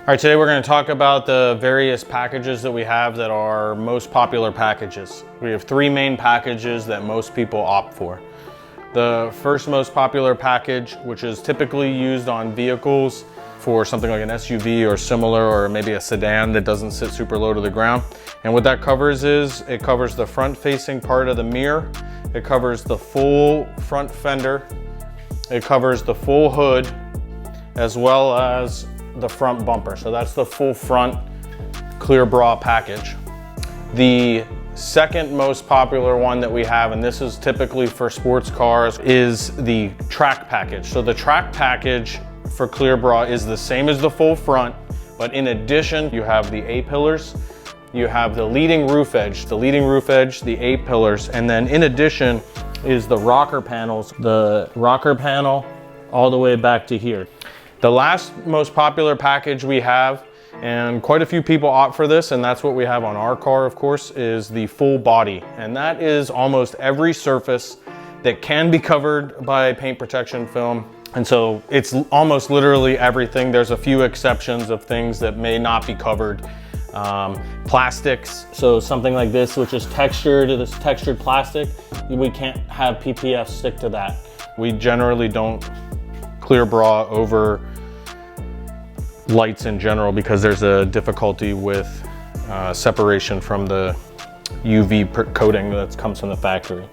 All right, today we're going to talk about the various packages that we have that are most popular packages. We have three main packages that most people opt for. The first most popular package, which is typically used on vehicles for something like an SUV or similar, or maybe a sedan that doesn't sit super low to the ground. And what that covers is, it covers the front facing part of the mirror, it covers the full front fender, it covers the full hood, as well as the front bumper. So that's the full front clear bra package. The second most popular one that we have, and this is typically for sports cars, is the track package. So the track package for clear bra is the same as the full front, but in addition, you have the A-pillars, you have the leading roof edge, the A-pillars, and then in addition is the rocker panels, the rocker panel all the way back to here. The last most popular package we have, and quite a few people opt for this, and that's what we have on our car, of course, is the full body. And that is almost every surface that can be covered by paint protection film. And so it's almost literally everything. There's a few exceptions of things that may not be covered. Plastics, so something like this, which is textured, this textured plastic, we can't have PPF stick to that. We generally don't clear bra over lights in general because there's a difficulty with separation from the UV coating that comes from the factory.